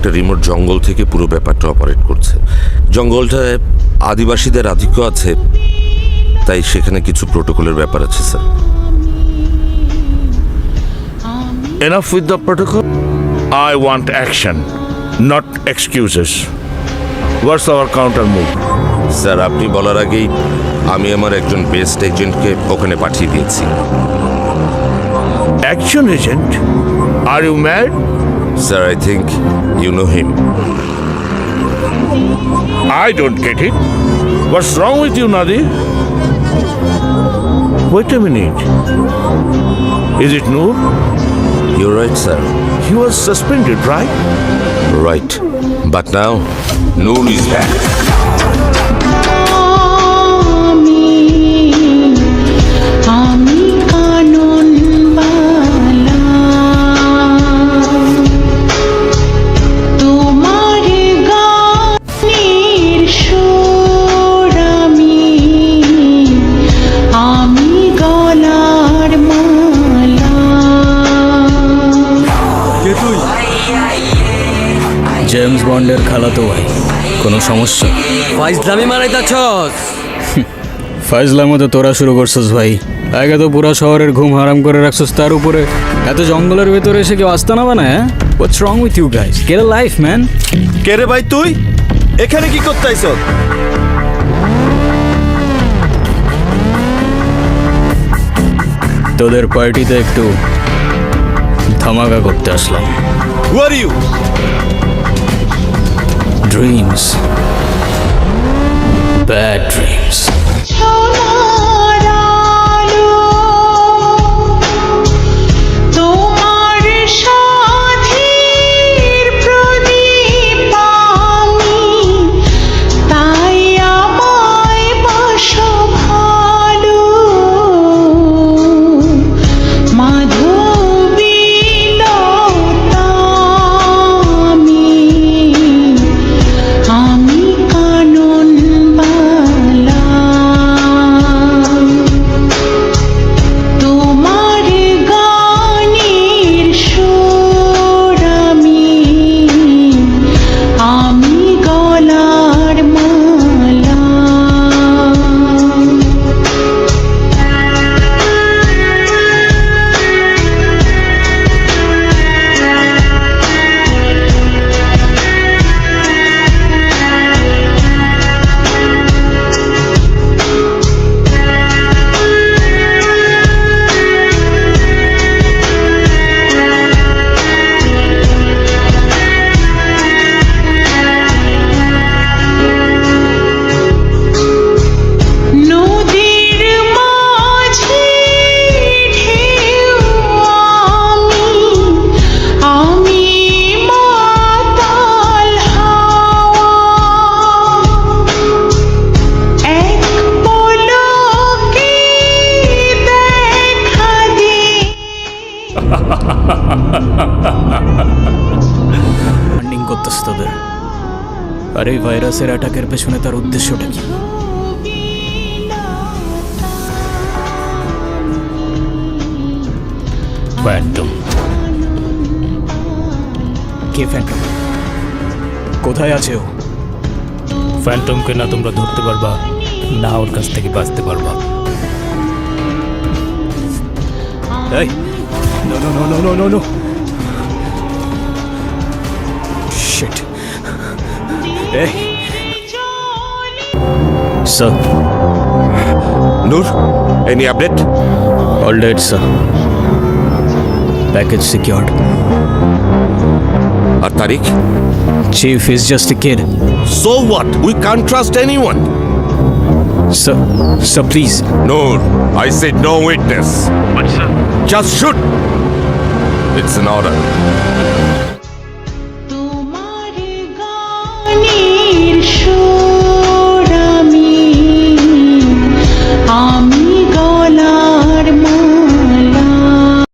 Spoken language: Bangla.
একটা রিমোট জঙ্গল থেকে পুরো ব্যাপারটা অপারেট করছে। জঙ্গলটায় আদিবাসীদের আধিক্য আছে, তাই সেখানে কিছু প্রোটোকলের ব্যাপার আছে sir. Enough with the protocol. I want action, not excuses. What's our counter move? Sir, আপনি বলার আগেই আমি আমার একজন বেস্ট এজেন্টকে ওখানে পাঠিয়ে দিয়েছি। Action agent? Are you mad? Sir, I think you know him. I don't get it. What's wrong with you, Nadi? Wait a minute. Is it Noor? You right sir. He was suspended, right? Right, but now Noor is back. আমি কানন বালা তোমার গানের সুর আমি গলার মালা। কে তুই? জেমস বন্ডের খালাতো ভাই। কোনো সমস্যা? ফাইজলামি মারাইতাছস? ফাইজলামো তো তোরা শুরু করছিস ভাই। আগে তো পুরা শহরের ঘুম হারাম করে রাখছিস, তার উপরে এত জঙ্গলের ভেতরে এসে কেউ আস্তানা বানায়? হ্যাঁ, what's wrong with you guys? Get a life man. কে রে ভাই তুই? এখানে কি করতে আইছ? তোদের পার্টিতে একটু ধামাকা করতে আসলাম। Who are you? Dreams, bad dreams. সোনার আলো তোমার সাথীর প্রদীপ আমি, তাই আমায় বাসো ভালো মাধবীলতা আমি কানন বালা তোমার গানের সুর আমি গলার মালা। নদীর মাঝে ঢেউ আমি মাতাল হাওয়া, এক পলকে দেখা দে। ফান্ডিং করতেছে তোদের। আর এই ভাইরাসের অ্যাটাকের পেছনে তার উদ্দেশ্যটা কি? Phantom. কে ফ্যান্টম? কোথায় আছে ও? ফ্যান্টমকে না তোমরা ধরতে পারবা, না ওর কাছ থেকে বাঁচতে পারবা। এই, no no no no no no no, shit. এই sir, Noor, any update? All dead sir. Package secured. আর তারিখ? Chief is just a kid. So what? We can't trust anyone. Sir, sir please. Noor, I said no witness. But sir, Just shoot. It's an order.